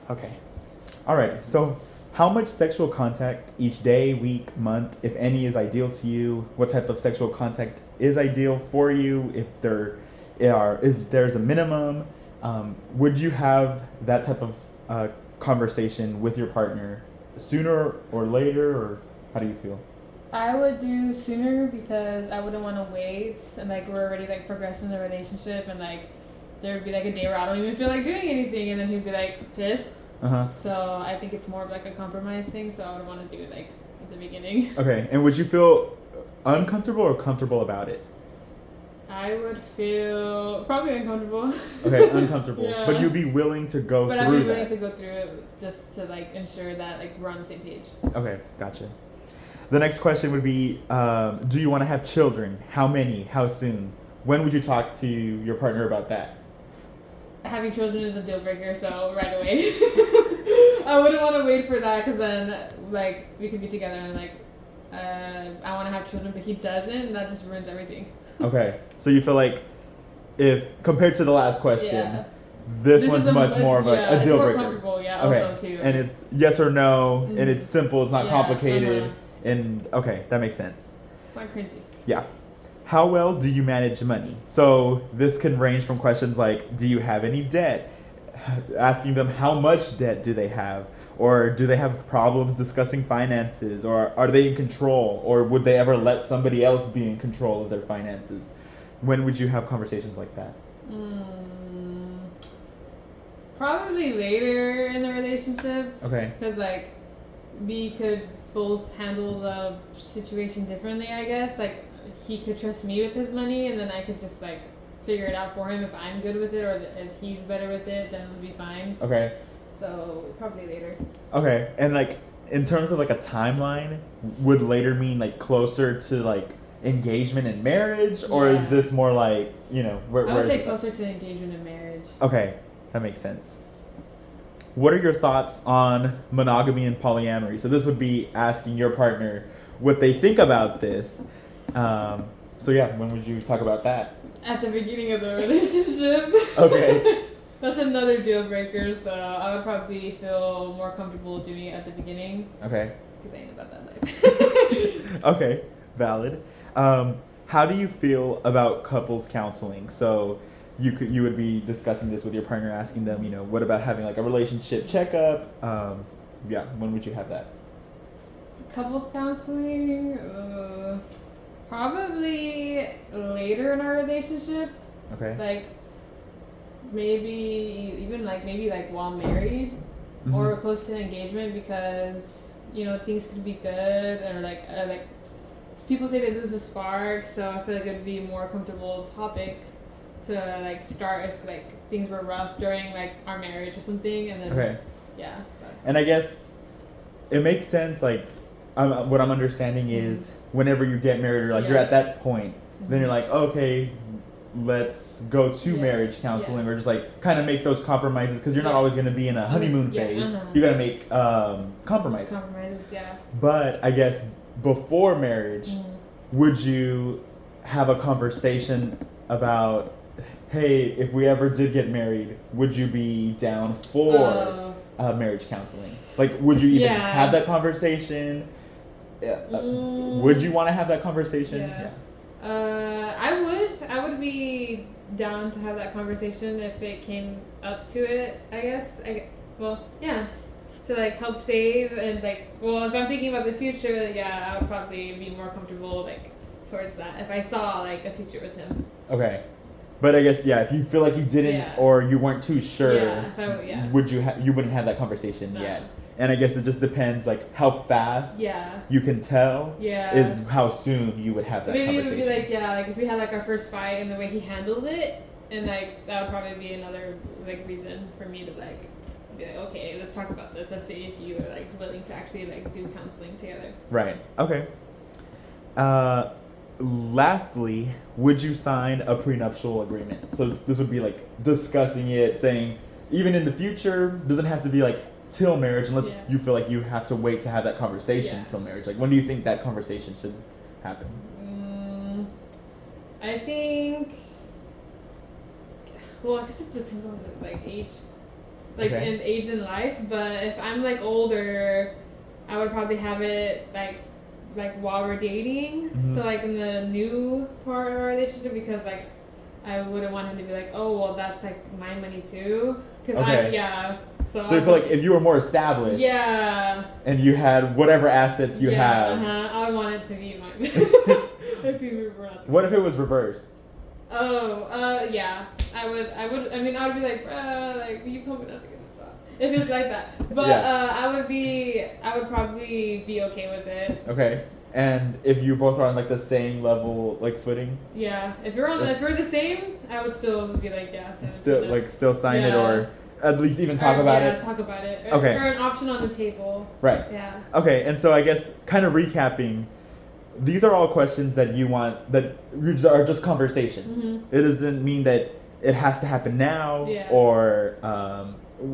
Okay. All right. So, how much sexual contact each day, week, month, if any, is ideal to you? What type of sexual contact is ideal for you? If there's a minimum, would you have that type of conversation with your partner sooner or later, or how do you feel? I would do sooner because I wouldn't want to wait and like we're already like progressing the relationship and like there would be like a day where I don't even feel like doing anything and then he'd be like pissed. Uh huh. So I think it's more of like a compromise thing. So I would want to do it like at the beginning. Okay. And would you feel uncomfortable or comfortable about it? I would feel probably uncomfortable. Okay, uncomfortable. Yeah. But you'd be willing to go But through I'd be willing that. to go through it just to like ensure that like we're on the same page. Okay, gotcha. The next question would be, do you want to have children? How many? How soon? When would you talk to your partner about that? Having children is a deal breaker, so right away. I wouldn't want to wait for that because then like we could be together and like I want to have children, but he doesn't, and that just ruins everything. Okay, so you feel like if compared to the last question, Yeah. this one's much more of yeah, a deal it's more breaker. comfortable, yeah, Okay, also too. and it's yes or no, and it's simple. It's not Yeah, complicated, and okay, that makes sense. It's not cringy. Yeah. How well do you manage money? So this can range from questions like, do you have any debt? Asking them how much debt do they have? Or do they have problems discussing finances? Or are they in control? Or would they ever let somebody else be in control of their finances? When would you have conversations like that? Probably later in the relationship. Okay. Because like we could both handle the situation differently, I guess. Like he could trust me with his money, and then I could just like figure it out for him if I'm good with it, or if he's better with it, then it'll be fine. Okay. So probably later. Okay. And like in terms of like a timeline, would later mean like closer to like engagement and marriage, or is this more like, you know, where I would is say this? closer to engagement and marriage. Okay, that makes sense. What are your thoughts on monogamy and polyamory? So this would be asking your partner what they think about this. So yeah, when would you talk about that? At the beginning of the relationship. Okay. That's another deal breaker, so I would probably feel more comfortable doing it at the beginning. Okay. Because I ain't about that life. Okay, valid. How do you feel about couples counseling? So you would be discussing this with your partner, asking them, you know, what about having like a relationship checkup? Yeah, when would you have that? Couples counseling, probably later in our relationship. Okay. Like maybe while married or close to engagement, because you know things could be good, or like people say they lose a spark, so I feel like it'd be a more comfortable topic to like start if like things were rough during like our marriage or something, and then Okay. yeah. And I guess it makes sense. Like, what I'm understanding is whenever you get married, or like you're at that point, then you're like, okay, let's go to marriage counseling, or just like kind of make those compromises, because you're not always going to be in a honeymoon phase. You got to make compromises. Compromises, yeah. But I guess before marriage, would you have a conversation about, hey, if we ever did get married, would you be down for marriage counseling? Like, would you even have that conversation? Would you want to have that conversation? Yeah. I would be down to have that conversation if it came up to it, I guess. To like help save, and like, well, if I'm thinking about the future, yeah, I would probably be more comfortable like towards that if I saw like a future with him. Okay. But I guess, yeah, if you feel like you didn't or you weren't too sure, would you you wouldn't have that conversation yet. And I guess it just depends, like, how fast you can tell is how soon you would have that conversation. Maybe it would be like, if we had like our first fight and the way he handled it, and like that would probably be another like reason for me to like be like, okay, let's talk about this. Let's see if you are like willing to actually like do counseling together. Right. Okay. Lastly, would you sign a prenuptial agreement? So this would be like discussing it, saying even in the future, doesn't have to be like till marriage, unless you feel like you have to wait to have that conversation till marriage. Like, when do you think that conversation should happen? I think, well, I guess it depends on the like age. like Okay. in age in life. But if I'm like older, I would probably have it like while we're dating. Mhm. So like in the new part of our relationship, because like I wouldn't want him to be like, oh well, that's like my money too. Cause Okay. So So you feel like if you were more established, and you had whatever assets you have, I would want it to be mine. If you were not. What if it was reversed? Yeah. I would. I mean, I would be like, like you told me not to get a job. If it's like that, but Yeah. I would probably be okay with it. Okay. And if you both are on like the same level, like footing, Yeah. If we're the same, I would still be like, yeah. still sign it, Yeah. or at least even talk about it. Talk about it. Okay. Or an option on the table. Right. Yeah. Okay. And so I guess kind of recapping, these are all questions that you want that are just conversations. Mm-hmm. It doesn't mean that it has to happen now Yeah. or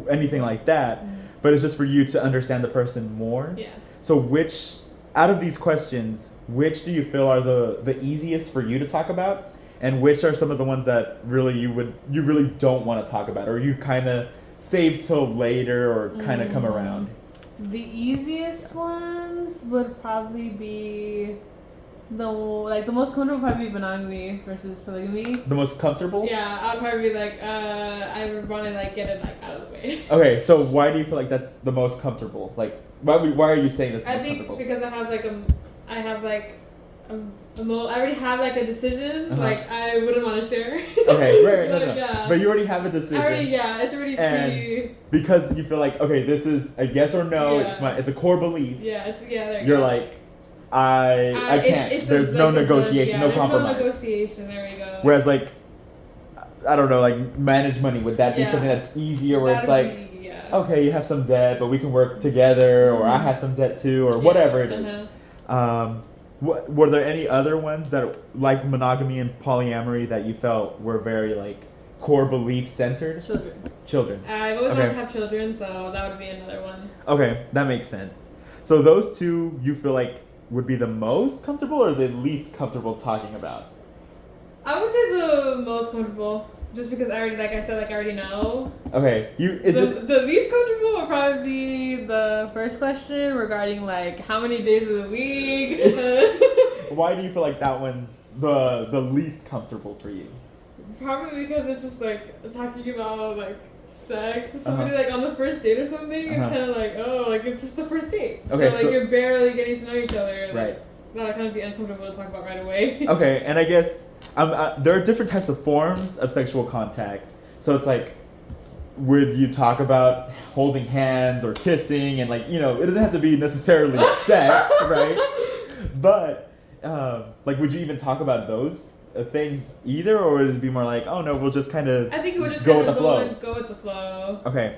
anything like that, Mm-hmm. but it's just for you to understand the person more. Yeah. So which, out of these questions, which do you feel are the easiest for you to talk about, and which are some of the ones that really you really don't want to talk about, or you kind of save till later, or kind of come around? The easiest ones would probably be the most comfortable would probably be monogamy versus polygamy. The most comfortable? Yeah, I'd probably be like, I would want to like get it like out of the way. Okay, so why do you feel like that's the most comfortable? Like, why are you saying that's the I most think comfortable? because I already have like a decision. Uh-huh. Like I wouldn't want to share. Okay, right, no. Yeah. But you already have a decision. It's already and free. because you feel like, okay, this is a yes or no. Yeah. It's a core belief. Yeah, there you You're go. like, I can't. It's there's no negotiation, no compromise. No negotiation. There we go. Whereas like, I don't know, like manage money. Would that be Yeah. something that's easier? Where it's That'd like, be, okay, you have some debt, but we can work together, or I have some debt too, or whatever it is. Were there any other ones that, like monogamy and polyamory, that you felt were very like core belief centered? Children. I've always wanted to have children, so that would be another one. Okay, that makes sense. So those two you feel like would be the most comfortable or the least comfortable talking about? I would say the most comfortable, just because I already know. Okay, the least comfortable would probably be the first question regarding like how many days of the week. Why do you feel like that one's the least comfortable for you? Probably because it's just like talking about like sex with somebody like on the first date or something. It's kind of like, oh, like it's just the first date. Okay, so like you're barely getting to know each other. Like, right. That'll kind of be uncomfortable to talk about right away. Okay, and I guess there are different types of forms of sexual contact. So it's like, would you talk about holding hands or kissing, and like, it doesn't have to be necessarily sex, right? But like, would you even talk about those things either, or would it be more like, oh no, we'll just kind of I think it would just go kind with of the flow. go with the flow. Okay.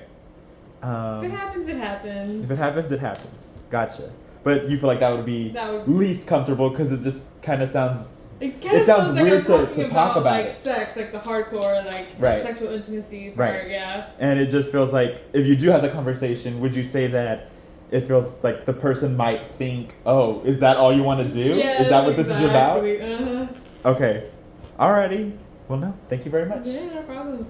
If it happens, it happens. If it happens, it happens. Gotcha. But you feel like that would be least comfortable because it just kind of sounds. It sounds weird to talk about like it. Sex, like the hardcore, like sexual intimacy part, yeah. And it just feels like if you do have the conversation, would you say that it feels like the person might think, oh, is that all you want to do? Yeah, is that what this is about? Uh-huh. Okay. Alrighty. Well, no. Thank you very much. Yeah, no problem.